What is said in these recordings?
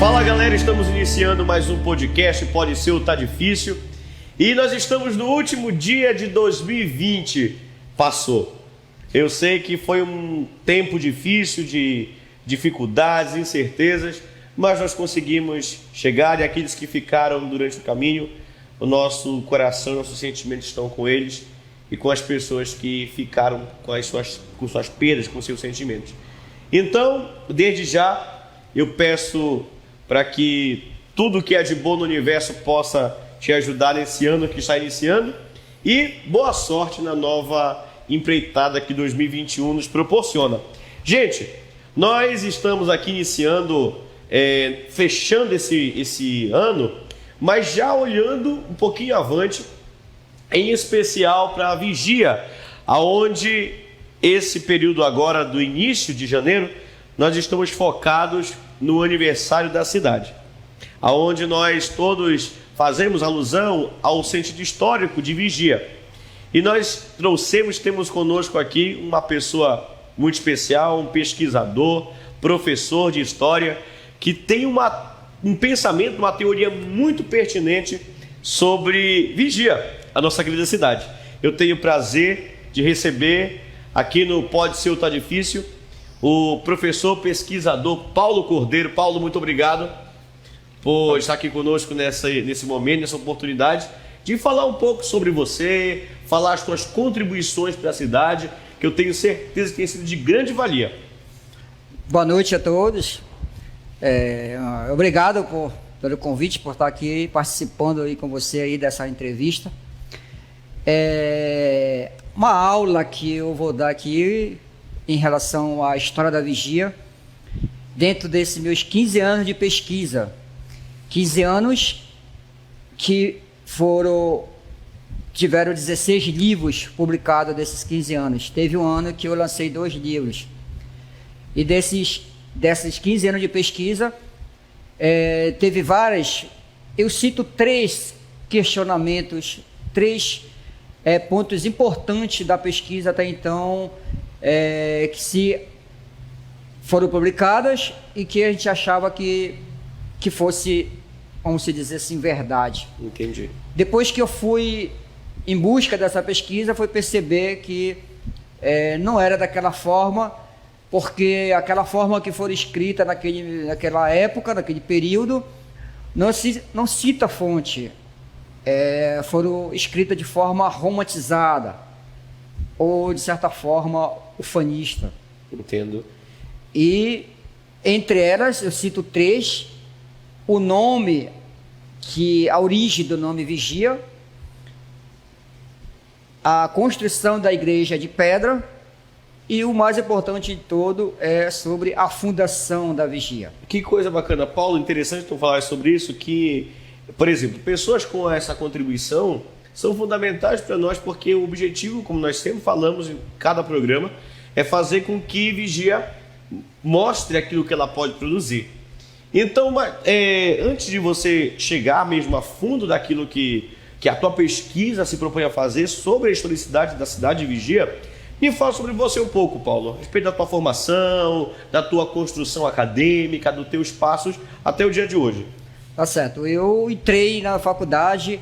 Fala galera, estamos iniciando mais um podcast, Pode Ser ou Tá Difícil. E nós estamos no último dia de 2020. Passou. Eu sei que foi um tempo difícil, de dificuldades, incertezas, mas nós conseguimos chegar, e aqueles que ficaram durante o caminho, o nosso coração, nossos sentimentos estão com eles e com as pessoas que ficaram com suas perdas, com seus sentimentos. Então, desde já, eu peço para que tudo que é de bom no universo possa te ajudar nesse ano que está iniciando, e boa sorte na nova empreitada que 2021 nos proporciona. Gente, nós estamos aqui iniciando, fechando esse ano, mas já olhando um pouquinho avante, em especial para a vigia, aonde esse período agora do início de janeiro, nós estamos focados no aniversário da cidade, aonde nós todos fazemos alusão ao sentido histórico de vigia. E nós temos conosco aqui uma pessoa muito especial, um pesquisador, professor de história, que tem um pensamento, uma teoria muito pertinente sobre vigia, a nossa querida cidade. Eu tenho o prazer de receber aqui no Pode Ser ou Tá Difícil o professor pesquisador Paulo Cordeiro. Paulo, muito obrigado por estar aqui conosco nesse momento, nessa oportunidade de falar um pouco sobre você, falar as suas contribuições para a cidade, que eu tenho certeza que tem sido de grande valia. Boa noite a todos. Obrigado pelo convite, por estar aqui participando aí com você aí dessa entrevista. Uma aula que eu vou dar aqui em relação à história da vigia, dentro desses meus 15 anos de pesquisa. 15 anos que tiveram 16 livros publicados desses 15 anos. Teve um ano que eu lancei 2 livros. E desses 15 anos de pesquisa, teve várias. Eu cito 3 questionamentos, 3 pontos importantes da pesquisa até então, que foram publicadas e que a gente achava que fosse, vamos dizer assim, verdade. Entendi. Depois que eu fui em busca dessa pesquisa, foi perceber que não era daquela forma, porque aquela forma que foi escrita naquela época, naquele período, não cita a fonte. Foram escritas de forma romantizada ou, de certa forma, ufanista. Entendo. E, entre elas, eu cito 3. O nome, a origem do nome vigia, a construção da igreja de pedra, e o mais importante de todo é sobre a fundação da vigia. Que coisa bacana, Paulo, interessante tu falar sobre isso, que, por exemplo, pessoas com essa contribuição são fundamentais para nós, porque o objetivo, como nós sempre falamos em cada programa, é fazer com que vigia mostre aquilo que ela pode produzir. Então, antes de você chegar mesmo a fundo daquilo que a tua pesquisa se propõe a fazer sobre a historicidade da cidade de Vigia, me fala sobre você um pouco, Paulo, a respeito da tua formação, da tua construção acadêmica, dos teus passos até o dia de hoje. Tá certo. Eu entrei na faculdade.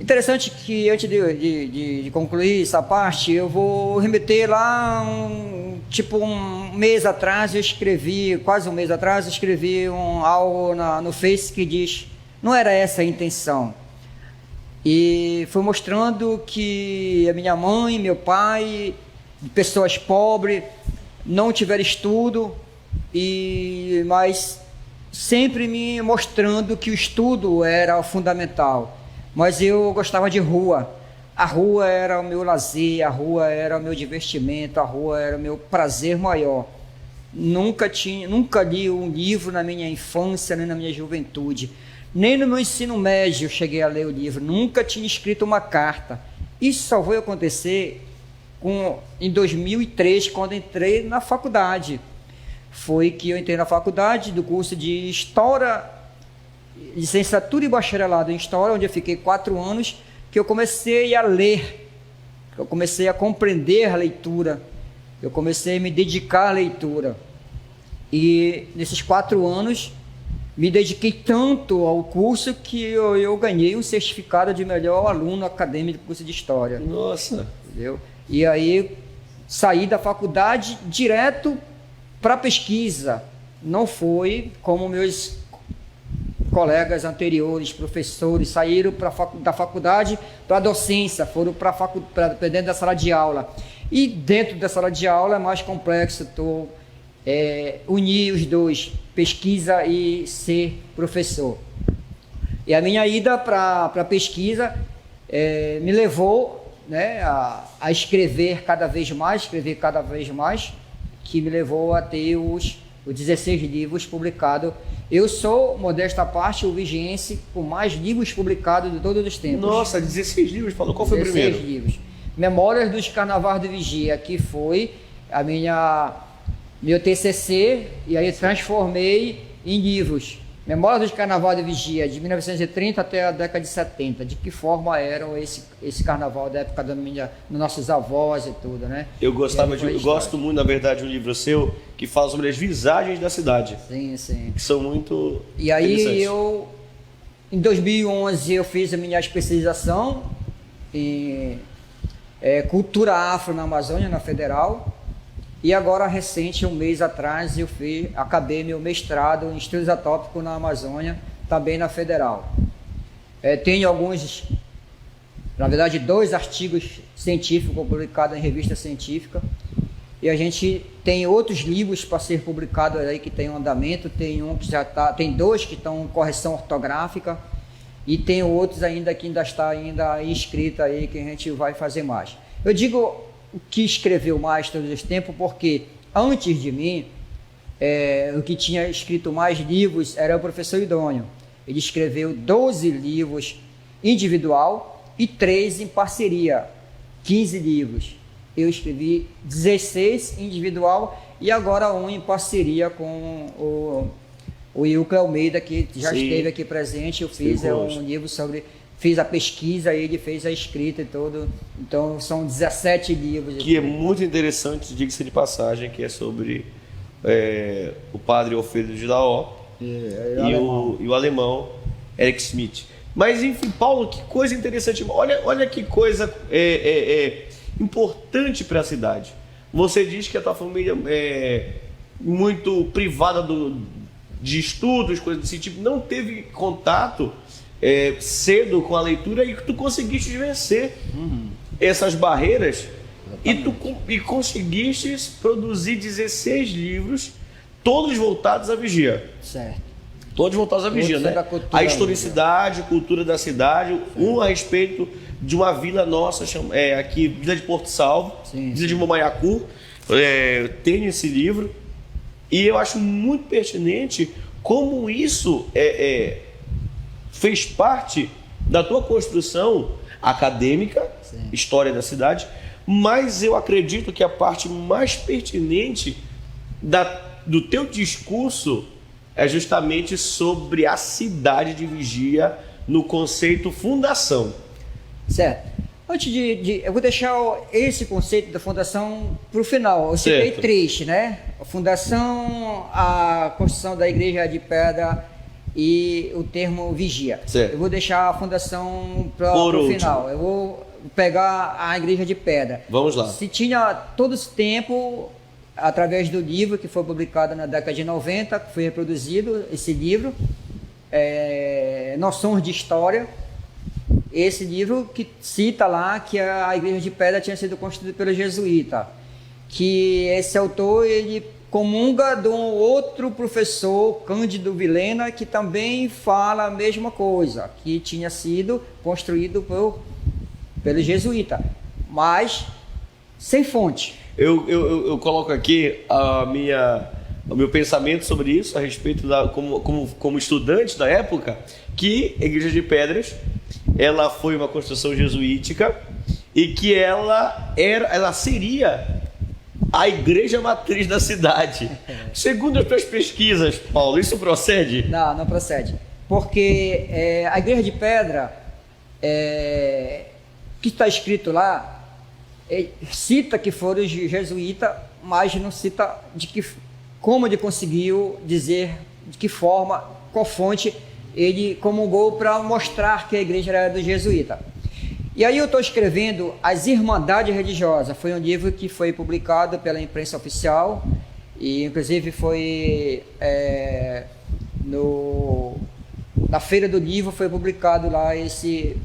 Interessante que antes de concluir essa parte, eu vou remeter lá um mês atrás, quase um mês atrás, eu escrevi algo no Face que diz: não era essa a intenção. E foi mostrando que a minha mãe, meu pai, pessoas pobres, não tiveram estudo, mas sempre me mostrando que o estudo era fundamental. Mas eu gostava de rua. A rua era o meu lazer, a rua era o meu divertimento, a rua era o meu prazer maior. Nunca li um livro na minha infância, nem na minha juventude. Nem no meu ensino médio eu cheguei a ler o livro. Nunca tinha escrito uma carta. Isso só veio acontecer em 2003, quando entrei na faculdade. Foi que eu entrei na faculdade do curso de História, licenciatura e bacharelado em História, onde eu fiquei 4 anos, que eu comecei a ler, eu comecei a compreender a leitura, eu comecei a me dedicar à leitura. E nesses 4 anos, me dediquei tanto ao curso que eu ganhei um certificado de melhor aluno acadêmico do curso de História. Nossa! Entendeu? E aí saí da faculdade direto para pesquisa. Não foi como meus colegas anteriores, professores, saíram da faculdade para a docência, foram para dentro da sala de aula. E dentro da sala de aula é mais complexo, unir os dois, pesquisa e ser professor. E a minha ida para a pesquisa me levou, né, a escrever cada vez mais, que me levou a ter os 16 livros publicados. Eu sou, modesta parte, o vigiense com mais livros publicados de todos os tempos. Nossa, 16 livros, falou. Qual foi o primeiro? 16 livros. Memórias dos Carnavais do Vigia, que foi meu TCC, e aí transformei em livros. Memórias dos Carnavais do Vigia, de 1930 até a década de 70. De que forma era esse carnaval da época dos nossos avós e tudo, né? Eu gosto muito, na verdade, de um livro seu que fala sobre as visagens da cidade. Sim, sim. Que são muito E aí em 2011 eu fiz a minha especialização em cultura afro na Amazônia, na Federal. E agora, recente, um mês atrás, acabei meu mestrado em estudos atópicos na Amazônia, também na Federal. Tenho na verdade, 2 artigos científicos publicados em revista científica. E a gente tem outros livros para ser publicados aí que tem um andamento, tem 2 que estão em correção ortográfica e tem outros ainda que ainda está escrito aí que a gente vai fazer mais. Eu digo o que escreveu mais todos os tempos, porque antes de mim, o que tinha escrito mais livros era o professor Idôneo. Ele escreveu 12 livros individual e 3 em parceria, 15 livros. Eu escrevi 16 individual e agora um em parceria com o Ilka Almeida, que já esteve aqui presente. Eu fiz um livro fiz a pesquisa, ele fez a escrita e tudo. Então são 17 livros. Que é muito interessante, diga-se de passagem, que é sobre o padre Alfredo de Laó e o alemão Eric Schmidt. Mas enfim, Paulo, que coisa interessante. Olha que coisa importante para a cidade. Você diz que a tua família é muito privada de estudos, coisas desse tipo, não teve contato cedo com a leitura e tu conseguiste vencer essas barreiras e conseguiste produzir 16 livros, todos voltados à vigia. Certo. Todos voltados à vigia, né? A historicidade, cultura da cidade, um a respeito de uma vila nossa, aqui, Vila de Porto Salvo, Vila de Momaiacu, tem esse livro, e eu acho muito pertinente como isso fez parte da tua construção acadêmica, história da cidade, mas eu acredito que a parte mais pertinente do teu discurso é justamente sobre a cidade de Vigia no conceito fundação. Certo. Antes eu vou deixar esse conceito da fundação para o final. Eu citei 3, né? A fundação, a construção da igreja de pedra e o termo vigia. Certo. Eu vou deixar a fundação para o final. Eu vou pegar a igreja de pedra. Vamos lá. Se tinha todo esse tempo, através do livro que foi publicado na década de 90, que foi reproduzido esse livro, Noções de História. Esse livro que cita lá que a igreja de pedra tinha sido construída pelo jesuíta, que esse autor ele comunga de um outro professor, Cândido Vilhena, que também fala a mesma coisa, que tinha sido construído pelo jesuíta, mas sem fonte. Eu coloco aqui o meu pensamento sobre isso, a respeito como estudante da época, que a Igreja de Pedras ela foi uma construção jesuítica e que ela seria a igreja matriz da cidade. Segundo as tuas pesquisas, Paulo, isso procede? Não procede. Porque a igreja de pedra, que está escrito lá, cita que foram os jesuítas, mas não cita como ele conseguiu dizer de que forma, qual fonte ele comungou para mostrar que a igreja era do jesuíta. E aí eu estou escrevendo As Irmandades Religiosas, foi um livro que foi publicado pela imprensa oficial, e inclusive foi na Feira do Livro foi publicado lá esse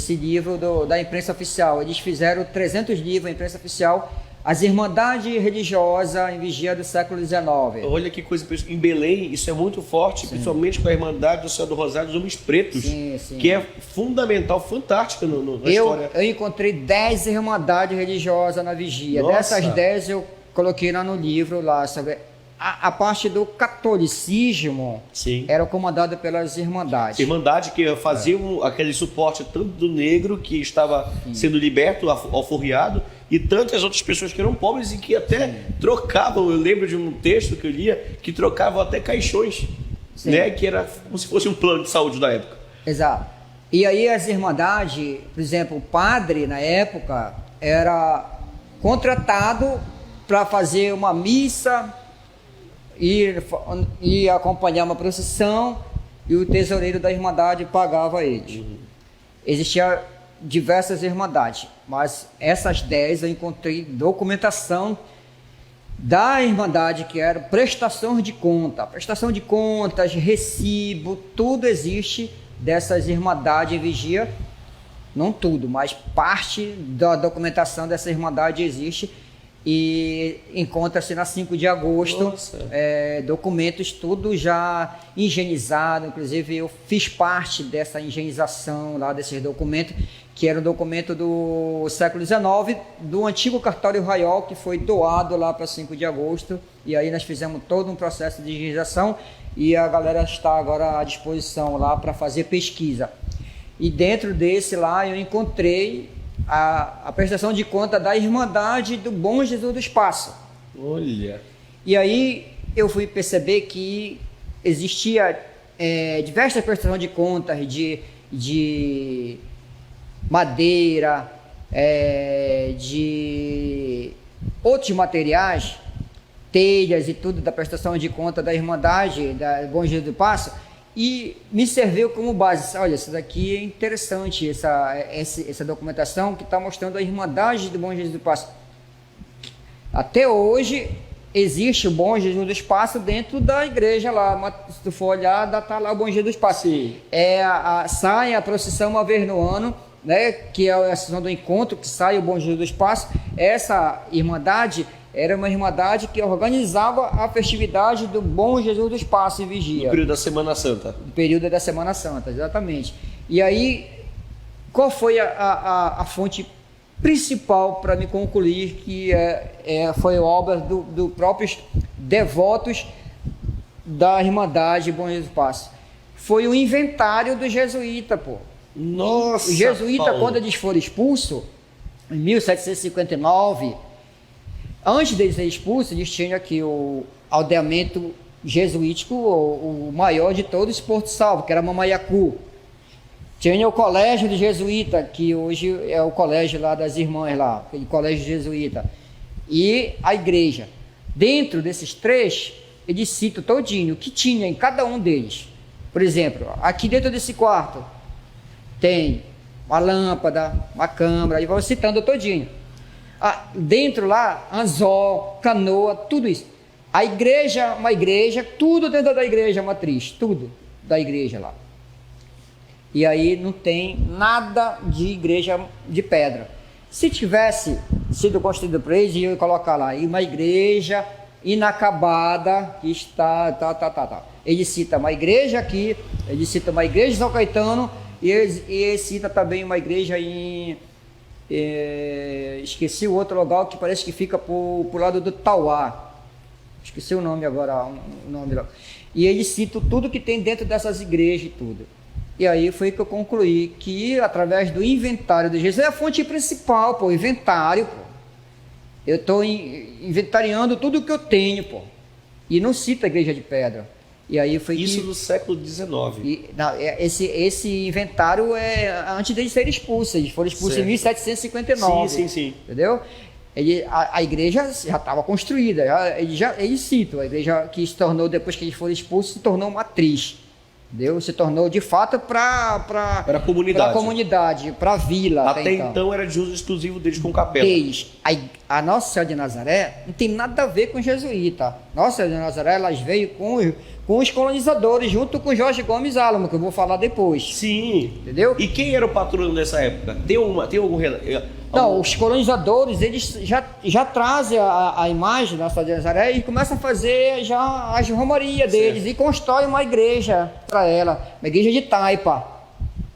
livro da imprensa oficial. Eles fizeram 300 livros, a imprensa oficial, As Irmandades Religiosas em Vigia do século XIX. Olha que coisa, em Belém isso é muito forte, sim, principalmente com a Irmandade do Céu do Rosário dos Homens Pretos, sim, sim, que é fundamental, fantástico na história. Eu encontrei 10 irmandades religiosas na Vigia. Nossa. Dessas 10 eu coloquei lá no livro, lá, sabe? A parte do catolicismo, sim, era comandada pelas irmandades. Irmandade que faziam aquele suporte tanto do negro que estava, sim, sendo liberto, alforriado, e tantas outras pessoas que eram pobres e que até, sim, trocavam. Eu lembro de um texto que eu lia que trocavam até caixões, sim, né, que era como se fosse um plano de saúde da época. Exato. E aí as irmandades, por exemplo, o padre na época era contratado para fazer uma missa, ir acompanhar uma procissão, e o tesoureiro da irmandade pagava eles. Existiam diversas irmandades, mas essas 10 eu encontrei documentação da irmandade, que era prestação de contas, recibo, tudo existe dessas irmandades em Vigia. Não tudo, mas parte da documentação dessa irmandade existe. E encontra-se na 5 de agosto, documentos tudo já higienizado. Inclusive eu fiz parte dessa higienização lá desses documentos, que era um documento do século XIX, do antigo cartório Raiol, que foi doado lá para 5 de agosto, e aí nós fizemos todo um processo de higienização, e a galera está agora à disposição lá para fazer pesquisa. E dentro desse lá eu encontrei a prestação de conta da Irmandade do Bom Jesus do Espaço. Olha! E aí eu fui perceber que existia diversas prestações de contas de madeira, de outros materiais, telhas e tudo, da prestação de conta da Irmandade da Bom Jesus do Espaço. E me serviu como base. Olha, isso daqui é interessante, essa documentação que está mostrando a Irmandade do Bom Jesus do Espaço. Até hoje existe o Bom Jesus do Espaço dentro da igreja lá. Se tu for olhar, está lá o Bom Jesus do Espaço. Sim. Sai a procissão uma vez no ano, né, que é a sessão do encontro, que sai o Bom Jesus do Espaço. Essa Irmandade era uma irmandade que organizava a festividade do Bom Jesus do Espaço em Vigia. No período da Semana Santa. No período da Semana Santa, exatamente. E aí, qual foi a fonte principal para me concluir que foi obra do próprios devotos da Irmandade Bom Jesus do Espaço? Foi o inventário do jesuíta, pô. Nossa, o jesuíta, Paulo, quando eles foram expulsos, em 1759... Antes de ser expulso, eles tinham aqui o aldeamento jesuítico, o maior de todos, Porto Salvo, que era Mamaiacu. Tinha o colégio de jesuíta, que hoje é o colégio lá das irmãs lá, aquele colégio jesuíta. E a igreja. Dentro desses três, eles citam todinho o que tinha em cada um deles. Por exemplo, aqui dentro desse quarto tem uma lâmpada, uma câmara, e vão citando todinho. Dentro lá, anzol, canoa, tudo isso. A igreja, uma igreja, tudo dentro da igreja matriz, tudo da igreja lá. E aí não tem nada de igreja de pedra. Se tivesse sido construído por eles, eu ia colocar lá, uma igreja inacabada que está, Ele cita uma igreja aqui, ele cita uma igreja de São Caetano, e ele cita também uma igreja em... esqueci o outro lugar que parece que fica pro lado do Tauá, esqueci o nome agora, o nome lá. E ele cita tudo que tem dentro dessas igrejas e tudo. E aí foi que eu concluí que através do inventário de Jesus é a fonte principal, pô, inventário, pô. Eu estou inventariando tudo que eu tenho, pô. E não cita a igreja de pedra. E aí foi isso no século XIX. Esse inventário é antes deles serem expulsos. Eles foram expulsos em 1759. Sim. Entendeu? A igreja já estava construída, eles citam, a igreja que se tornou, depois que eles foram expulsos, se tornou matriz. Entendeu? Se tornou de fato para a comunidade, para a vila. Até então era de uso exclusivo deles com capela. A Nossa Senhora de Nazaré não tem nada a ver com jesuíta. Nossa Senhora de Nazaré, elas veio com os colonizadores, junto com Jorge Gomes Álamo, que eu vou falar depois. Sim. Entendeu? E quem era o patrono nessa época? Tem algum Não, os colonizadores, eles já trazem a imagem da Nossa Senhora de Nazaré e começam a fazer já as romarias deles e constroem uma igreja para ela, uma igreja de taipa.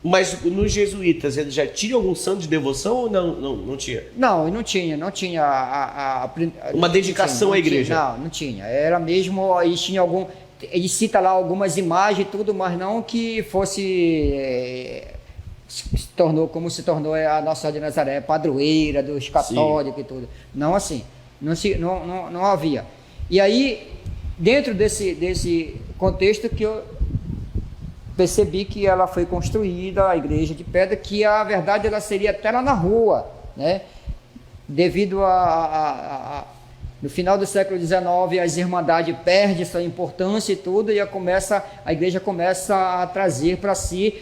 Mas nos jesuítas, eles já tinham algum santo de devoção ou não tinha? Não tinha uma dedicação à igreja? Não tinha. Era mesmo, eles tinham algum... Ele cita lá algumas imagens e tudo, mas não que fosse... se tornou como se tornou a Nossa Senhora de Nazaré, padroeira dos católicos. Sim. E tudo. Não assim, não havia. E aí, dentro desse contexto que eu percebi que ela foi construída, a igreja de pedra, que a verdade ela seria até lá na rua, né? Devido no final do século XIX, as irmandades perdem sua importância e tudo, e a igreja começa a trazer para si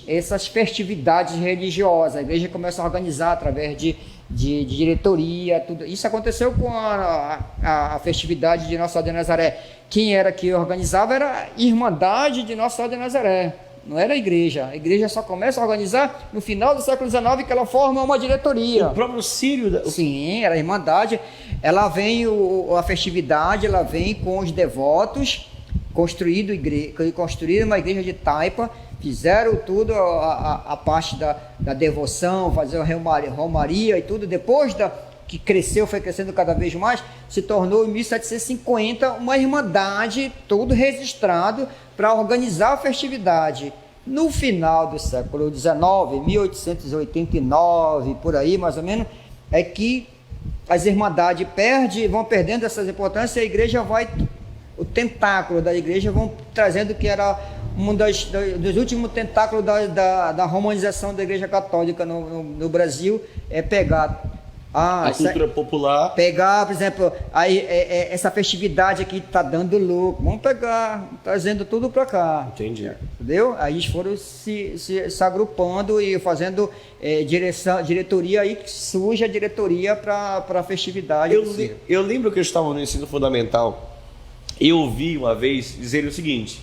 essas festividades religiosas. A igreja começa a organizar através de diretoria, tudo. Isso aconteceu com a festividade de Nossa Senhora de Nazaré. Quem era que organizava era a Irmandade de Nossa Senhora de Nazaré. Não era a igreja. A igreja só começa a organizar no final do século XIX, que ela forma uma diretoria. O próprio Sírio... Sim, era a Irmandade. Ela vem, a festividade, ela vem com os devotos, construíram uma igreja de taipa, fizeram tudo, a parte da devoção, fazer a romaria e tudo. Depois que foi crescendo cada vez mais, se tornou em 1750 uma irmandade, tudo registrado para organizar a festividade. No final do século XIX, 1889, por aí mais ou menos, é que as irmandades vão perdendo essas importâncias, e a igreja o tentáculo da igreja vão trazendo, que era um dos últimos tentáculos da romanização da igreja católica no Brasil, é pegar a cultura popular. Pegar, por exemplo, essa festividade aqui está dando lucro, vamos pegar, trazendo tudo para cá. Entendi. Entendeu? Aí eles foram se agrupando e fazendo diretoria, aí que surge a diretoria para a festividade. Eu lembro que eu estava no ensino fundamental, eu ouvi uma vez dizer o seguinte: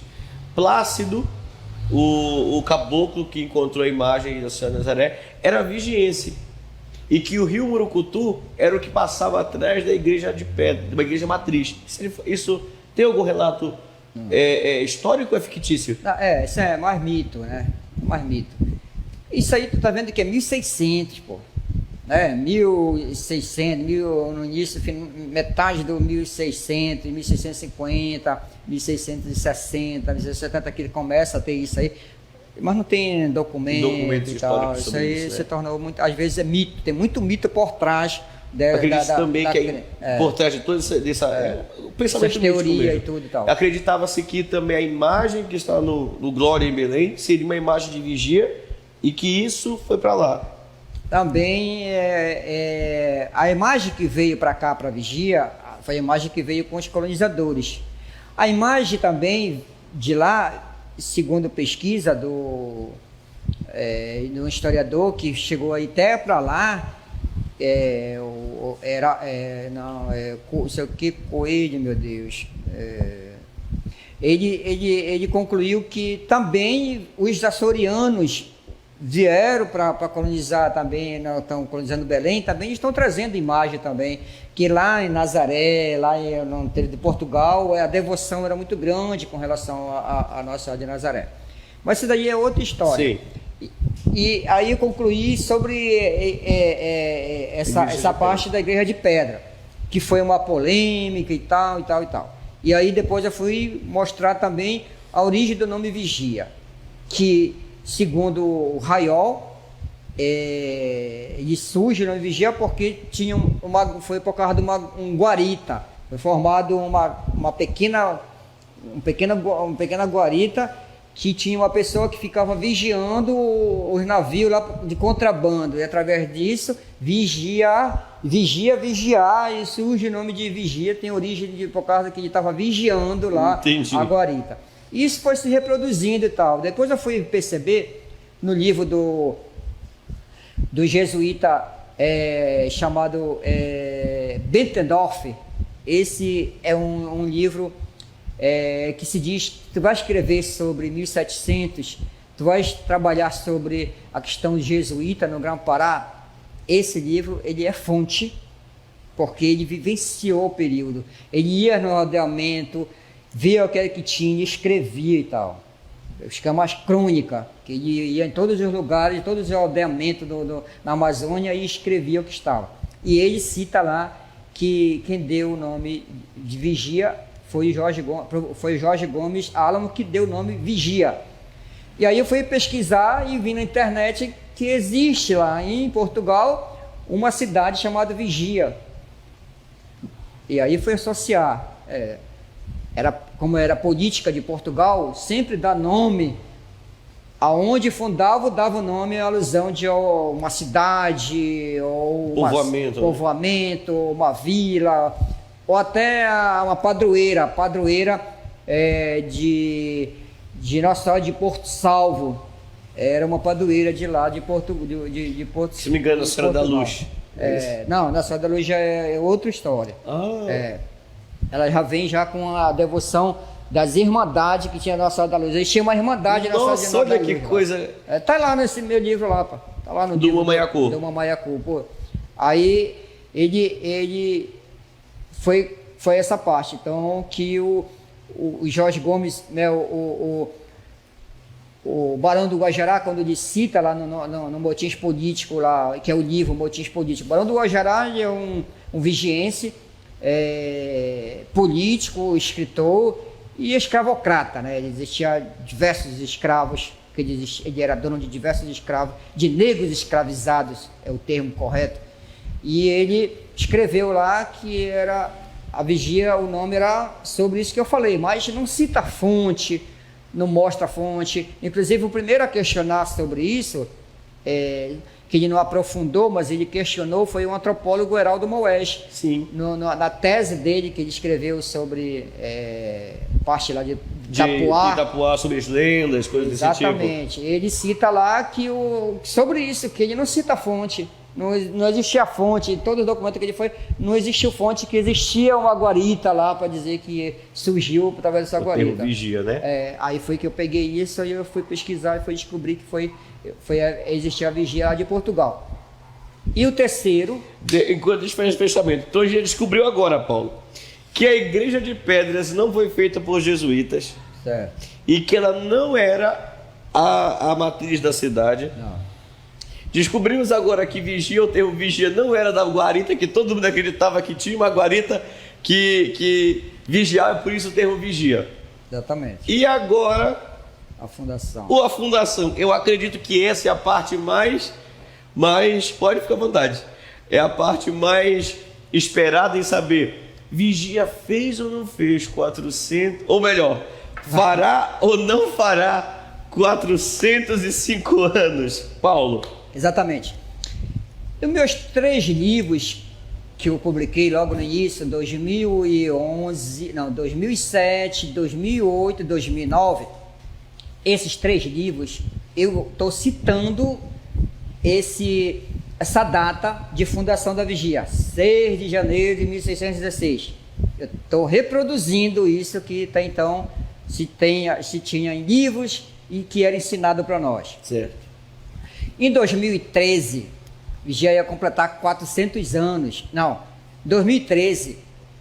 Plácido, o caboclo que encontrou a imagem da Senhora Nazaré, era vigiense. E que o rio Murucutu era o que passava atrás da igreja de pedra, de uma igreja matriz. Isso tem algum relato histórico ou é fictício? Isso é mais mito, né? Mais mito. Isso aí tu tá vendo que é 1600, pô. Né? 1600, no início, metade do 1600, 1650, 1660, 1670 que começa a ter isso aí. Mas não tem documento e tal. Isso aí se tornou muito. Às vezes é mito, tem muito mito por trás. Acredito também que por trás de toda o pensamento teoria e tudo e tal. Acreditava-se que também a imagem que está no Glória em Belém seria uma imagem de vigia e que isso foi para lá. Também a imagem que veio para cá, para vigia, foi a imagem que veio com os colonizadores. A imagem também de lá, segundo pesquisa do historiador que chegou aí até para lá, não sei o que, Coelho, meu Deus, ele concluiu que também os açorianos vieram para colonizar também, não estão colonizando Belém, também estão trazendo imagem também, que lá em Nazaré, no interior de Portugal, a devoção era muito grande com relação a Nossa Senhora de Nazaré. Mas isso daí é outra história. Sim. E aí eu concluí sobre essa parte da Igreja de Pedra, que foi uma polêmica e tal, e tal, e tal. E aí depois eu fui mostrar também a origem do nome Vigia, que segundo o Raiol, ele surge no Vigia porque foi por causa de um guarita, foi formado uma pequena guarita que tinha uma pessoa que ficava vigiando os navios lá de contrabando, e através disso, vigiar, e surge o nome de vigia, tem origem por causa que ele estava vigiando lá. Entendi. A guarita. Isso foi se reproduzindo e tal. Depois eu fui perceber, no livro do jesuíta chamado Bentendorf, esse é um livro que se diz, tu vai escrever sobre 1700, tu vais trabalhar sobre a questão jesuíta no Grão-Pará. Esse livro, ele é fonte, porque ele vivenciou o período. Ele ia no rodeamento, via o que era que tinha, escrevia e tal. Chama as crônicas, que ele ia em todos os lugares, todos os rodeamentos na Amazônia e escrevia o que estava. E ele cita lá que quem deu o nome de vigia foi Jorge Gomes Álamo, que deu o nome Vigia. E aí eu fui pesquisar e vi na internet que existe lá em Portugal uma cidade chamada Vigia. E aí fui associar. Como era a política de Portugal, sempre dá nome, aonde fundava, dava o nome em alusão de uma cidade, ou povoamento, uma vila, ou até uma padroeira de Nossa Senhora de Porto Salvo. Era uma padroeira de lá, de Porto Se não me engano, a Senhora da Luz. Não, a Senhora da Luz já é outra história. Ela já vem já com a devoção das irmandades que tinha a Nossa Senhora da Luz. Eles tinham uma irmandade na Nossa Senhora da Luz. Olha que coisa. Tá lá nesse meu livro lá, pá. Tá lá no do Mamaiacu. Do Mamaiacu, pô. Aí ele foi essa parte. Então, que o Jorge Gomes, né, o Barão do Guajará, quando ele cita lá no Motins Político, lá, que é o livro Motins Político, o Barão do Guajará é um vigiense, político, escritor e escravocrata, né? Existia diversos escravos, ele era dono de diversos escravos, de negros escravizados, é o termo correto. E ele escreveu lá que era a vigia, o nome era sobre isso que eu falei, mas não cita a fonte, não mostra a fonte. Inclusive, o primeiro a questionar sobre isso, que ele não aprofundou, mas ele questionou, foi o antropólogo Heraldo Moés. Sim. Na tese dele, que ele escreveu sobre parte lá de Itapuá, sobre as lendas, coisas desse tipo. Exatamente. Ele cita lá sobre isso, que ele não cita a fonte. Não existia fonte, em todo o documento que ele foi, não existiu fonte, que existia uma guarita lá para dizer que surgiu através dessa guarita. Vigia, né? Aí foi que eu peguei isso, aí eu fui pesquisar e fui descobrir que existia a vigia lá de Portugal. E o terceiro... Enquanto a gente faz esse fechamento, então a gente descobriu agora, Paulo, que a Igreja de Pedras não foi feita por jesuítas. Certo. E que ela não era a matriz da cidade. Não. Descobrimos agora que vigia, o termo vigia não era da guarita, que todo mundo acreditava que tinha uma guarita que vigiava, por isso o termo vigia. Exatamente. E agora... A fundação. A fundação. Eu acredito que essa é a parte mais... Pode ficar à vontade. É a parte mais esperada em saber. Vigia fez ou não fez 400... Ou melhor, fará ou não fará 405 anos? Paulo... Exatamente. Os meus 3 livros que eu publiquei logo no início, 2007, 2008, 2009, esses 3 livros, eu estou citando essa data de fundação da Vigia, 6 de janeiro de 1616. Eu estou reproduzindo isso que até então se tinha em livros e que era ensinado para nós. Certo. Em 2013, já ia completar 400 anos. Não, 2013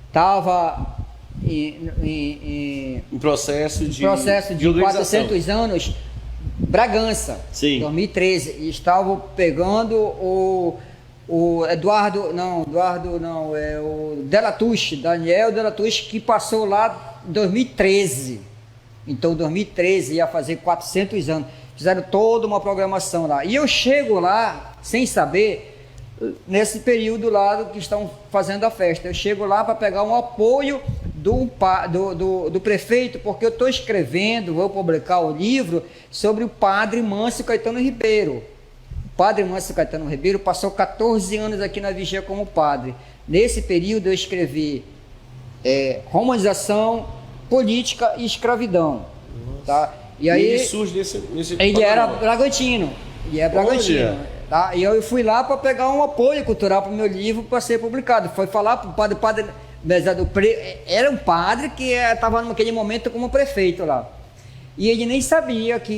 estava em processo de 400 anos, Bragança. Sim. 2013. E estavam pegando o Daniel Delatuche, que passou lá em 2013. Então, 2013 ia fazer 400 anos. Fizeram toda uma programação lá. E eu chego lá, sem saber, nesse período lá que estão fazendo a festa. Eu chego lá para pegar um apoio do prefeito, porque eu estou escrevendo, vou publicar o livro sobre o padre Mâncio Caetano Ribeiro. O padre Mâncio Caetano Ribeiro passou 14 anos aqui na Vigia como padre. Nesse período eu escrevi romanização, política e escravidão. Tá? E aí, ele surge nesse ele era bragantino. Tá? E eu fui lá para pegar um apoio cultural para o meu livro para ser publicado. Foi falar para o padre, era um padre que estava naquele momento como prefeito lá. E ele nem sabia que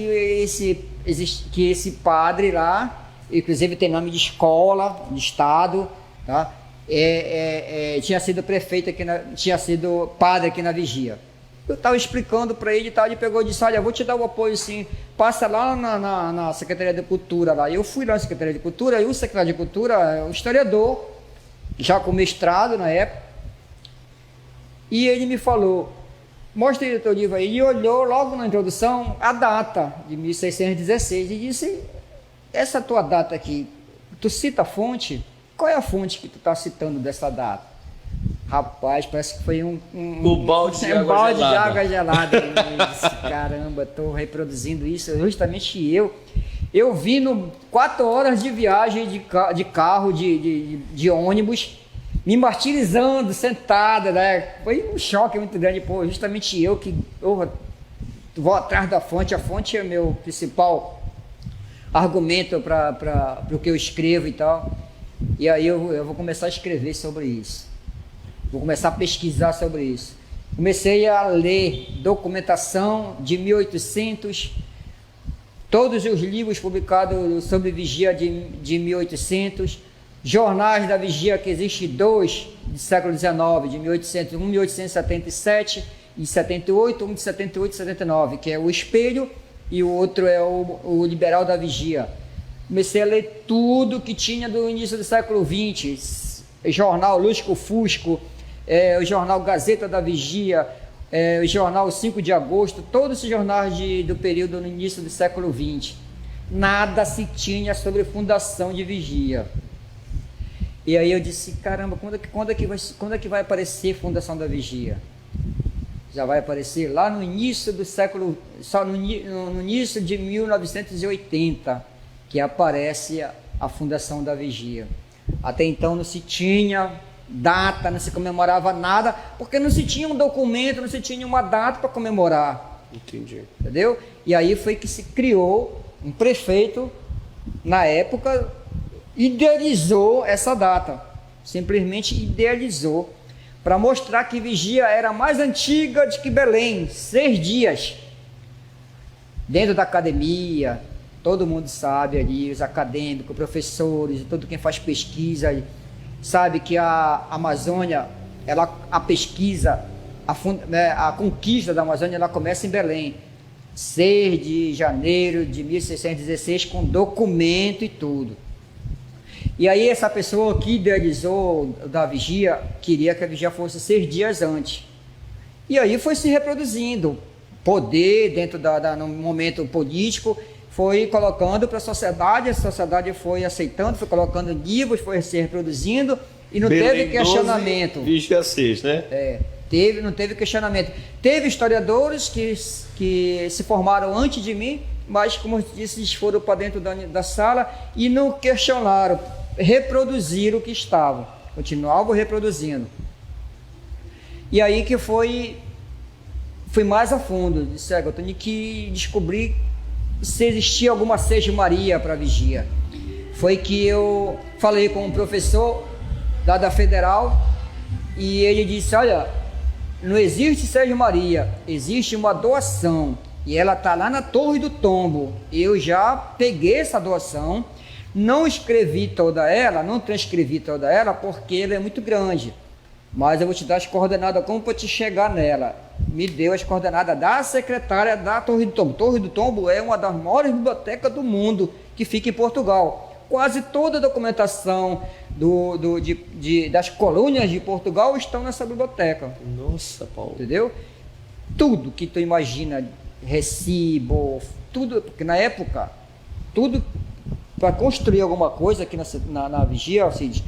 esse padre lá, inclusive tem nome de escola, de estado, tá? Tinha sido prefeito aqui, tinha sido padre aqui na Vigia. Eu estava explicando para ele e tal, ele pegou e disse, olha, eu vou te dar o apoio sim, passa lá na Secretaria de Cultura lá. Eu fui lá na Secretaria de Cultura, e o secretário de Cultura é um historiador, já com mestrado na época, e ele me falou, mostra aí o teu livro aí, e olhou logo na introdução a data de 1616 e disse, essa tua data aqui, tu cita a fonte? Qual é a fonte que tu está citando dessa data? Rapaz, parece que foi um balde de água gelada. Eu disse, caramba, estou reproduzindo isso. Justamente eu vim 4 horas de viagem de carro, de ônibus, me martirizando, sentada, né? Foi um choque muito grande. Pô, justamente eu que vou atrás da fonte. A fonte é meu principal argumento para o que eu escrevo e tal. E aí eu vou começar a escrever sobre isso. Vou começar a pesquisar sobre isso. Comecei a ler documentação de 1800, todos os livros publicados sobre vigia de 1800, jornais da vigia, que existe 2 do século XIX, de 1800, um de 1877 e 78, um de 78 e 79, que é o Espelho, e o outro é o Liberal da Vigia. Comecei a ler tudo que tinha do início do século XX, jornal Lusco Fusco, o jornal Gazeta da Vigia, o jornal 5 de Agosto, todos esses jornais do período no início do século XX. Nada se tinha sobre fundação de Vigia. E aí eu disse, caramba, quando é que vai aparecer fundação da Vigia? Já vai aparecer lá no início do século, só no início de 1980, que aparece a fundação da Vigia. Até então não se tinha data, não se comemorava nada, porque não se tinha um documento, não se tinha uma data para comemorar. Entendi. Entendeu? E aí foi que se criou um prefeito, na época, idealizou essa data. Simplesmente idealizou, para mostrar que Vigia era mais antiga do que Belém, 6 dias. Dentro da academia, todo mundo sabe ali, os acadêmicos, professores, todo quem faz pesquisa, sabe que a Amazônia, a pesquisa, a conquista da Amazônia, ela começa em Belém, 6 de janeiro de 1616, com documento e tudo. E aí essa pessoa que idealizou da Vigia, queria que a Vigia fosse 6 dias antes. E aí foi se reproduzindo, poder dentro no momento político, foi colocando para a sociedade foi aceitando, foi colocando livros, foi se reproduzindo e não teve questionamento. Vigia 6, né? Não teve questionamento. Teve historiadores que se formaram antes de mim, mas, como eu disse, eles foram para dentro da sala e não questionaram, reproduziram o que estava, continuavam reproduzindo. E aí que fui mais a fundo, disse, eu tenho que descobrir se existia alguma Sege-Maria para Vigia. Foi que eu falei com um professor lá da Federal e ele disse, olha, não existe Sege-Maria, existe uma doação e ela está lá na Torre do Tombo. Eu já peguei essa doação, não escrevi toda ela, não transcrevi toda ela porque ela é muito grande, mas eu vou te dar as coordenadas como para te chegar nela. Me deu as coordenadas da secretária da Torre do Tombo. Torre do Tombo é uma das maiores bibliotecas do mundo, que fica em Portugal. Quase toda a documentação das colônias de Portugal estão nessa biblioteca. Nossa, Paulo. Entendeu? Tudo que tu imagina, recibo, tudo, porque na época, tudo para construir alguma coisa aqui na Vigia, Cid,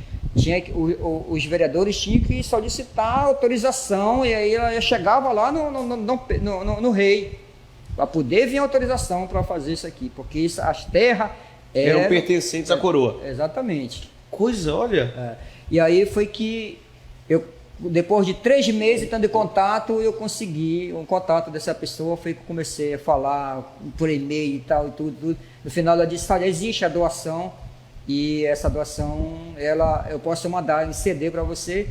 Os vereadores tinham que solicitar autorização, e aí ela chegava lá no rei, para poder vir autorização para fazer isso aqui, porque as terras eram pertencentes à coroa. Exatamente. Coisa, olha. E aí foi que eu, depois de 3 meses estando em contato, eu consegui um contato dessa pessoa, foi que eu comecei a falar por e-mail e tal, e tudo. No final ela disse, olha, existe a doação, e essa doação, eu posso mandar em CD para você,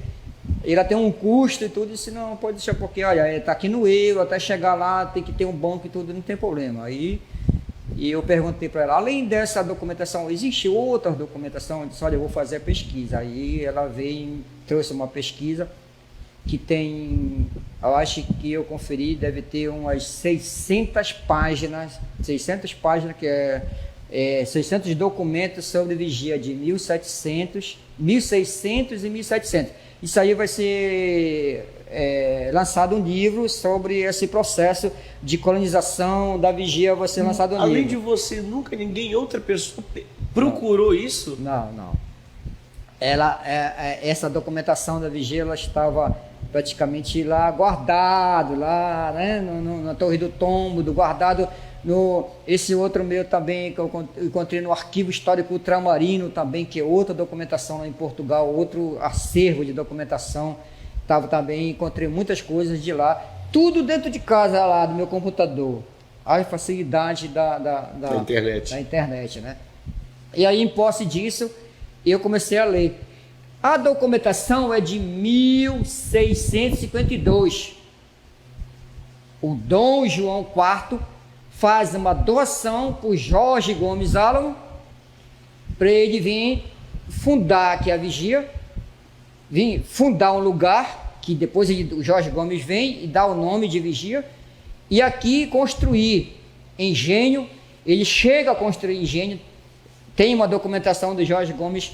ela tem um custo e tudo, e disse, não, pode deixar, porque, olha, está aqui no euro, até chegar lá tem que ter um banco e tudo, não tem problema. Aí, e eu perguntei para ela, além dessa documentação, existe outra documentação? Eu disse, olha, eu vou fazer a pesquisa. Aí ela veio, trouxe uma pesquisa que tem, eu acho que eu conferi, deve ter umas 600 páginas, que é 600 documentos sobre vigia de 1600 e 1700. Isso aí vai ser lançado um livro sobre esse processo de colonização da vigia, vai ser lançado um livro. Além de você, nunca outra pessoa procurou isso? Não. Essa documentação da vigia, ela estava praticamente lá guardado, lá, né, na Torre do Tombo, guardado esse outro meu também, que eu encontrei no Arquivo Histórico Ultramarino também, que é outra documentação lá em Portugal, outro acervo de documentação, estava também, encontrei muitas coisas de lá, tudo dentro de casa lá, do meu computador, a facilidade da internet, né? E aí, em posse disso, eu comecei a ler. A documentação é de 1652. O Dom João IV faz uma doação por Jorge Gomes Álamo para ele vir fundar aqui a vigia, vir fundar um lugar que depois o Jorge Gomes vem e dá o nome de vigia, e aqui construir engenho. Ele chega a construir engenho, tem uma documentação do Jorge Gomes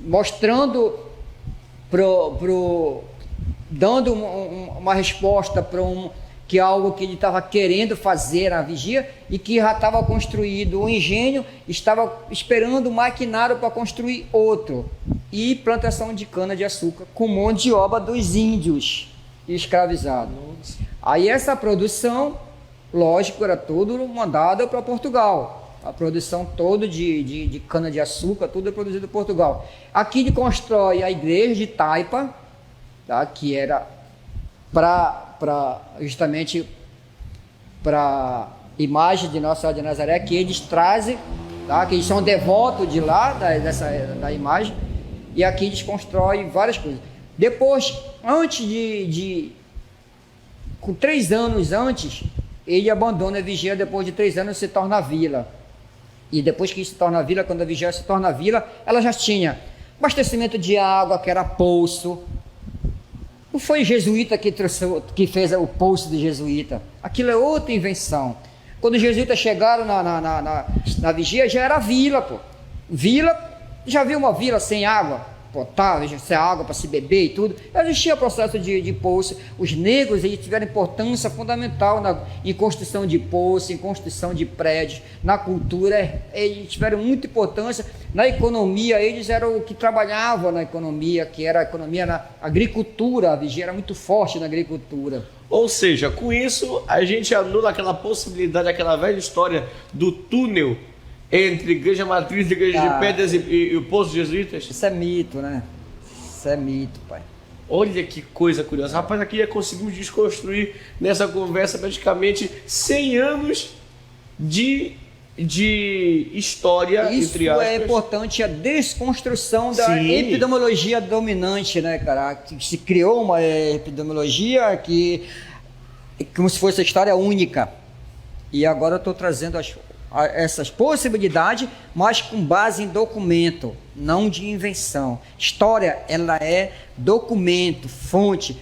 mostrando, dando uma resposta para que algo que ele estava querendo fazer na vigia, e que já estava construído um engenho, estava esperando o maquinário para construir outro, e plantação de cana-de-açúcar com mão de obra dos índios escravizados. Nossa. Aí essa produção, lógico, era tudo mandada para Portugal. A produção toda de cana-de-açúcar, tudo é produzido em Portugal. Aqui ele constrói a igreja de Taipa, tá, que era justamente para imagem de Nossa Senhora de Nazaré, que eles trazem, tá, que eles são devotos de lá, da imagem, e aqui eles constroem várias coisas. Depois, com 3 anos antes, ele abandona a vigia, depois de 3 anos se torna vila. E depois que se torna vila, quando a vigia se torna vila, ela já tinha abastecimento de água, que era poço. Não foi jesuíta que fez o poço de jesuíta. Aquilo é outra invenção. Quando os jesuítas chegaram na vigia, já era vila, pô. Vila, já viu uma vila sem água potável, sem água para se beber e tudo? Já existia o processo de poço. Os negros, eles tiveram importância fundamental em construção de poço, em construção de prédios, na cultura. Eles tiveram muita importância. Na economia, eles eram o que trabalhavam na economia, que era a economia na agricultura. A vigia era muito forte na agricultura. Ou seja, com isso, a gente anula aquela possibilidade, aquela velha história do túnel entre Igreja Matriz, Igreja de Pedras e o Poço Jesuítas? Isso é mito, né? Isso é mito, pai. Olha que coisa curiosa. Rapaz, aqui já conseguimos desconstruir nessa conversa praticamente 100 anos de história, entre aspas. Isso é importante, a desconstrução da epidemiologia dominante, né, cara? Se criou uma epidemiologia que como se fosse a história única. E agora eu estou trazendo essas possibilidades, mas com base em documento, não de invenção. História, ela é documento, fonte.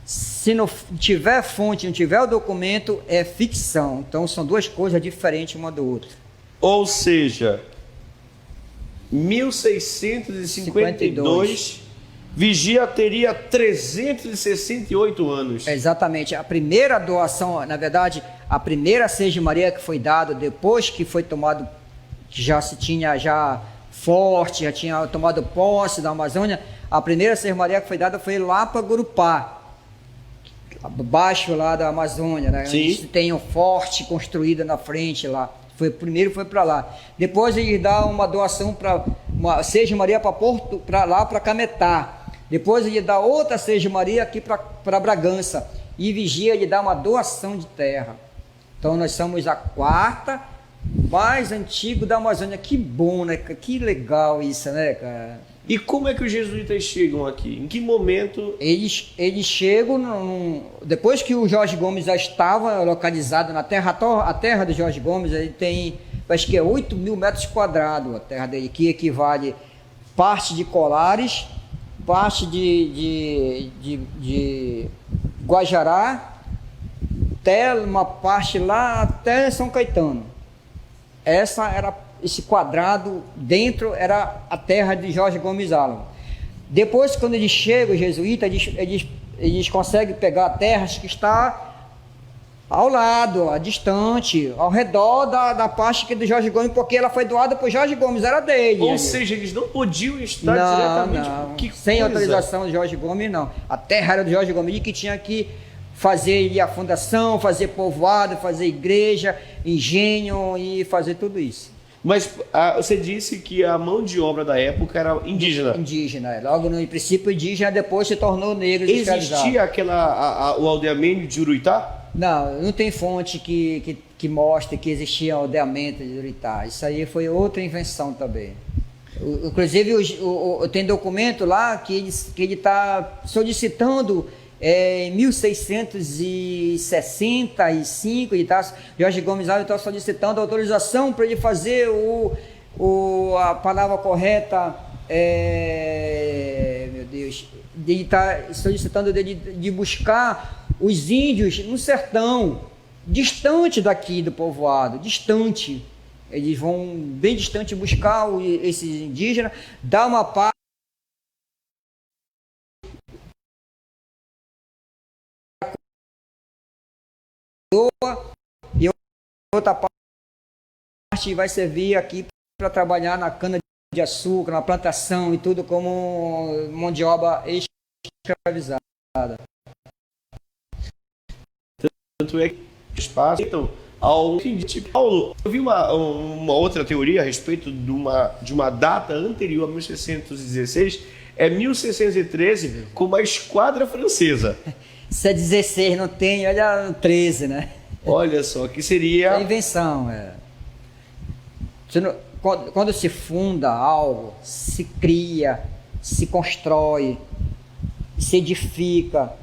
Se não tiver fonte, não tiver o documento, é ficção. Então, são duas coisas diferentes uma do outro. Ou seja, 1652, Vigia teria 368 anos. Exatamente. A primeira doação, na verdade, a primeira Sege Maria que foi dada depois que foi tomado, já se tinha forte, já tinha tomado posse da Amazônia. A primeira sermaria que foi dada foi lá para Gurupá, abaixo lá da Amazônia, né? Sim. Onde tem um forte construído na frente lá. Primeiro foi para lá. Depois ele dá uma doação para uma Seja Maria para Porto, para lá para Cametá. Depois ele dá outra Seja Maria aqui para Bragança. E Vigia ele dá uma doação de terra. Então nós somos a quarta mais antigo da Amazônia. Que bom, né? Que legal isso, né, cara? E como é que os jesuítas chegam aqui? Em que momento? Eles chegam, depois que o Jorge Gomes já estava localizado na terra, a terra do Jorge Gomes, ele tem, acho que é 8.000 metros quadrados a terra dele, que equivale parte de Colares, parte de Guajará, até uma parte lá até São Caetano. Esse quadrado dentro era a terra de Jorge Gomes Álamo. Depois, quando eles chegam, os jesuítas, eles conseguem pegar terras que está ao lado, distante, ao redor da parte que é do Jorge Gomes, porque ela foi doada por Jorge Gomes, era dele. Ou seja, eles não podiam estar diretamente... Não, sem autorização de Jorge Gomes, não. A terra era do Jorge Gomes, que tinha que fazer a fundação, fazer povoado, fazer igreja, engenho e fazer tudo isso. Mas você disse que a mão de obra da época era indígena. Indígena, logo no princípio indígena, depois se tornou negro. Existia o aldeamento de Uruitá? Não tem fonte que mostre que existia aldeamento de Uruitá. Isso aí foi outra invenção também. Inclusive tem documento lá que ele está solicitando em 1665, Jorge Gomes Álamo está solicitando autorização para ele fazer a palavra correta, meu Deus, ele está solicitando de buscar os índios no sertão, distante daqui do povoado, distante. Eles vão bem distante buscar esses indígenas, dar uma parte e outra parte vai servir aqui para trabalhar na cana de açúcar, na plantação e tudo como mão de obra escravizada. Tanto é que espaço. Então, Paulo, eu vi uma outra teoria a respeito de uma data anterior a 1616, é 1613, com uma esquadra francesa. Se é 16 não tem, olha 13, né? Olha só, que seria... É invenção, Quando se funda algo, se cria, se constrói, se edifica,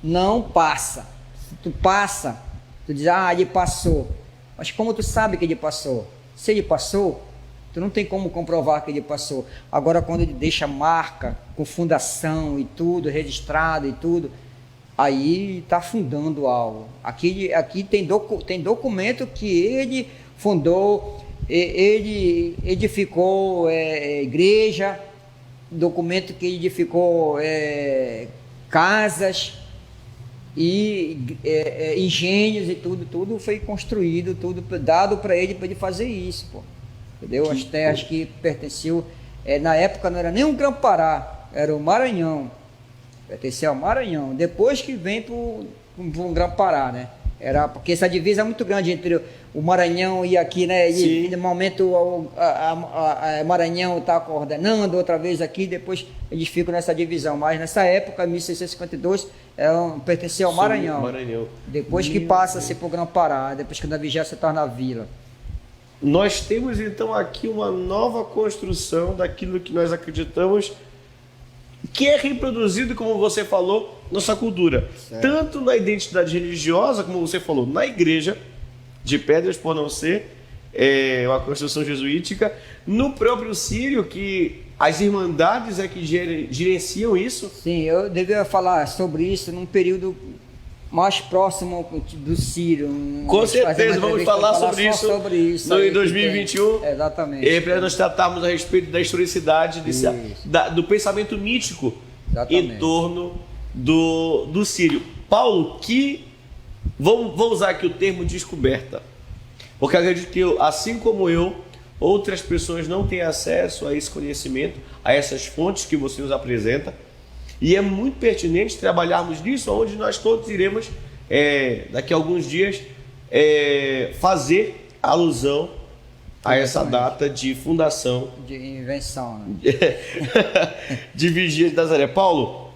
não passa. Se tu passa, tu diz, ele passou. Mas como tu sabe que ele passou? Se ele passou, tu não tem como comprovar que ele passou. Agora, quando ele deixa marca, com fundação e tudo, registrado e tudo, aí está fundando algo. Aqui tem documento que ele fundou, ele edificou igreja, documento que ele edificou casas e engenhos e tudo foi construído, tudo dado para ele fazer isso, pô. Entendeu? As terras que pertenciam, na época não era nem um Grã-Pará, era o Maranhão. Pertencia ao Maranhão, depois que vem para o Grã-Pará, né? Porque essa divisa é muito grande entre o Maranhão e aqui, né? E no momento o Maranhão está coordenando, outra vez aqui, depois eles ficam nessa divisão. Mas nessa época, 1652, pertencia ao Maranhão. Depois que passa-se para o Grã-Pará, depois que a Vigia se torna vila. Nós temos então aqui uma nova construção daquilo que nós acreditamos que é reproduzido, como você falou, nossa cultura. Certo. Tanto na identidade religiosa, como você falou, na igreja, de Pedras, por não ser uma construção jesuítica, no próprio Sírio, que as irmandades é que gerenciam isso. Sim, eu devia falar sobre isso num período mais próximo do Sírio. Com certeza, vamos falar sobre isso em 2021. Exatamente. E para nós tratarmos a respeito da historicidade do pensamento mítico em torno do Sírio. Paulo, vou usar aqui o termo descoberta, porque acredito que assim como eu, outras pessoas não têm acesso a esse conhecimento, a essas fontes que você nos apresenta. E é muito pertinente trabalharmos nisso, onde nós todos iremos, daqui a alguns dias, fazer alusão a essa data de fundação. De invenção, né? De Vigia de Nazaré. Paulo,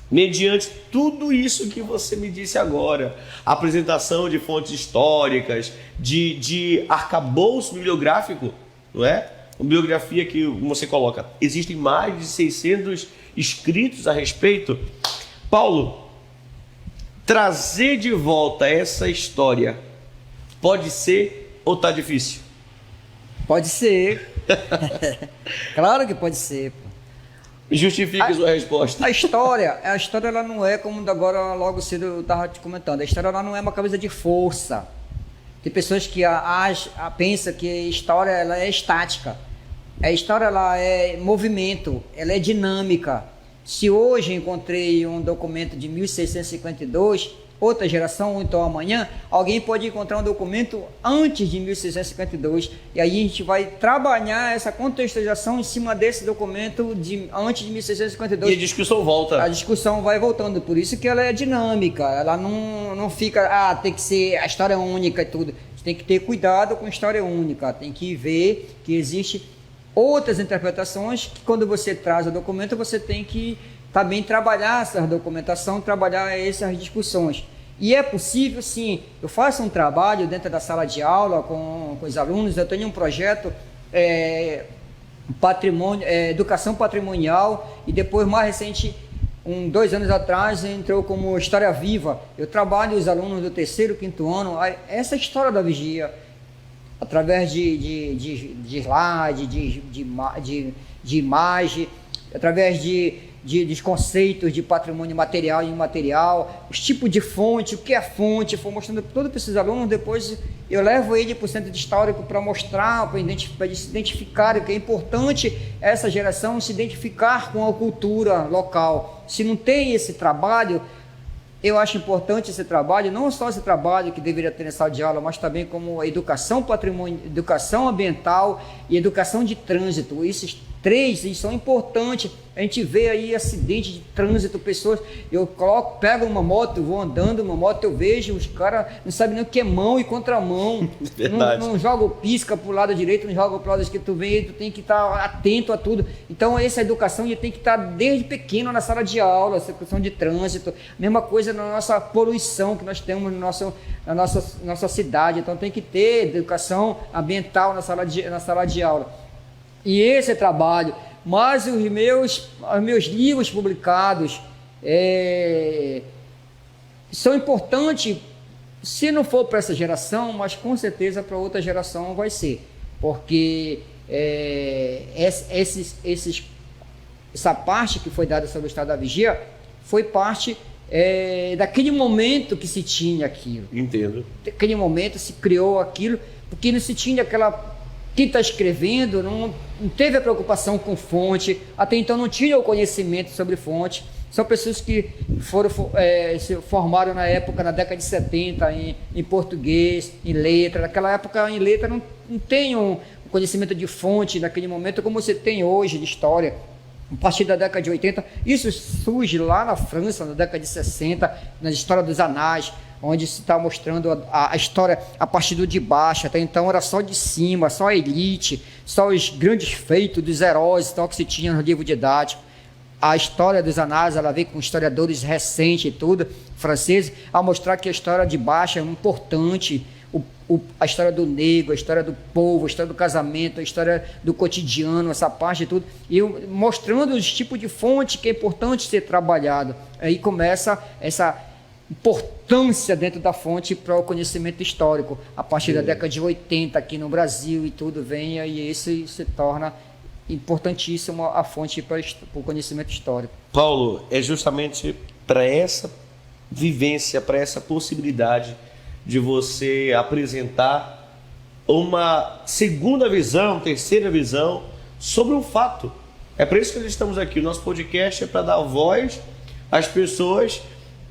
mediante tudo isso que você me disse agora, apresentação de fontes históricas, de arcabouço bibliográfico, não é? Uma bibliografia que você coloca, existem mais de 600 escritos a respeito. Paulo, trazer de volta essa história pode ser ou está difícil? Pode ser. Claro que pode ser. Pô. Justifique sua resposta. A história ela não é como agora logo cedo eu estava te comentando. A história ela não é uma camisa de força. Tem pessoas que pensam que a história ela é estática. A história ela é movimento, ela é dinâmica. Se hoje encontrei um documento de 1652, outra geração, ou então amanhã, alguém pode encontrar um documento antes de 1652, e aí a gente vai trabalhar essa contextualização em cima desse documento antes de 1652. E a discussão volta. A discussão vai voltando, por isso que ela é dinâmica, ela não fica, tem que ser a história única e tudo. Você tem que ter cuidado com a história única, tem que ver que existe outras interpretações, que quando você traz o documento, você tem que também trabalhar essa documentação, trabalhar essas discussões. E é possível, sim, eu faço um trabalho dentro da sala de aula com os alunos, eu tenho um projeto educação patrimonial, e depois, mais recente, 2 anos atrás, entrou como História Viva. Eu trabalho os alunos do 3º, 5º ano, essa história da vigia, através de slide, de imagem, através dos conceitos de patrimônio material e imaterial, os tipos de fonte, o que é fonte, for mostrando tudo para esses alunos. Depois eu levo ele para o centro de histórico para mostrar, para se identificar, que é importante essa geração se identificar com a cultura local. Se não tem esse trabalho, eu acho importante esse trabalho, não só esse trabalho que deveria ter na sala de aula, mas também como a educação patrimonial, educação ambiental e educação de trânsito. Esses 3 são importantes. A gente vê aí acidente de trânsito, pessoas, pego uma moto, vou andando uma moto, eu vejo os caras não sabem nem o que é mão e contramão, não joga o pisca para o lado direito, não joga para o lado esquerdo, tu tem que estar atento a tudo. Então essa educação tem que estar desde pequeno na sala de aula, essa questão de trânsito, mesma coisa na nossa poluição que nós temos na nossa cidade. Então tem que ter educação ambiental na sala de aula. E esse trabalho, mas os meus livros publicados são importantes, se não for para essa geração, mas com certeza para outra geração vai ser, porque essa parte que foi dada sobre o estado da vigia foi parte daquele momento que se tinha aquilo. Entendo. Naquele momento se criou aquilo, porque não se tinha aquela... Quem está escrevendo não teve a preocupação com fonte, até então não tinha o conhecimento sobre fonte. São pessoas que se formaram na década de 70 em português, em letra. Naquela época, em letra, não tem um conhecimento de fonte naquele momento como você tem hoje de história. A partir da década de 80, isso surge lá na França, na década de 60, na história dos anais, onde se está mostrando a história a partir do de baixo. Até então era só de cima, só a elite, só os grandes feitos dos heróis, tal que se tinha no livro didático. A história dos anais, ela vem com historiadores recentes e tudo, franceses, a mostrar que a história de baixo é importante, a história do negro, a história do povo, a história do casamento, a história do cotidiano, essa parte e tudo, e mostrando os tipos de fonte que é importante ser trabalhado. Aí começa essa importância dentro da fonte para o conhecimento histórico. A partir da década de 80 aqui no Brasil e tudo vem, e esse se torna importantíssimo a fonte para o conhecimento histórico. Paulo, é justamente para essa vivência, para essa possibilidade de você apresentar uma segunda visão, terceira visão sobre um fato. É para isso que nós estamos aqui. O nosso podcast é para dar voz às pessoas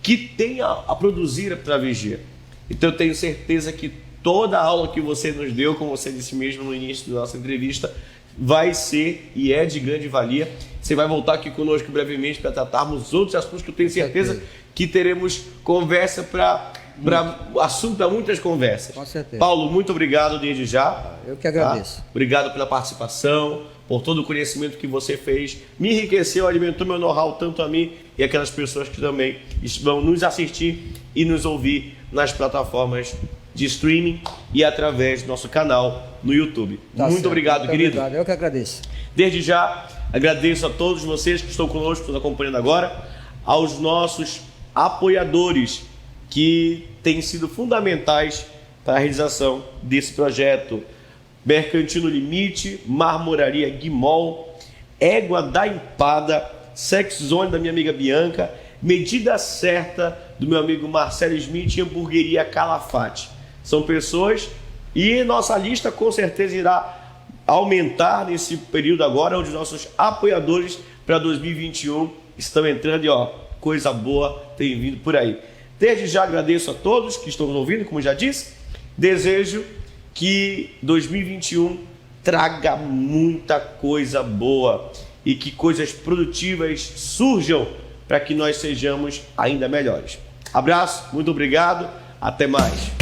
que têm a produzir para a vigia. Então eu tenho certeza que toda a aula que você nos deu, como você disse mesmo no início da nossa entrevista, vai ser e é de grande valia. Você vai voltar aqui conosco brevemente para tratarmos outros assuntos que eu tenho certeza que teremos conversa para assunto para muitas conversas. Com certeza. Paulo, muito obrigado desde já. Eu que agradeço. Tá? Obrigado pela participação, por todo o conhecimento que você fez. Me enriqueceu, alimentou meu know-how tanto a mim e aquelas pessoas que também vão nos assistir e nos ouvir nas plataformas de streaming e através do nosso canal no YouTube. Tá muito certo. obrigado, Muito querido. Obrigado. Eu que agradeço. Desde já, agradeço a todos vocês que estão conosco, nos acompanhando agora, aos nossos apoiadores que têm sido fundamentais para a realização desse projeto. Mercantil no Limite, Marmoraria Guimol, Égua da Empada, Sex Zone da minha amiga Bianca, Medida Certa do meu amigo Marcelo Smith e Hamburgueria Calafate. São pessoas e nossa lista com certeza irá aumentar nesse período agora, onde nossos apoiadores para 2021 estão entrando e coisa boa tem vindo por aí. Desde já agradeço a todos que estão nos ouvindo, como já disse. Desejo que 2021 traga muita coisa boa e que coisas produtivas surjam para que nós sejamos ainda melhores. Abraço, muito obrigado, até mais.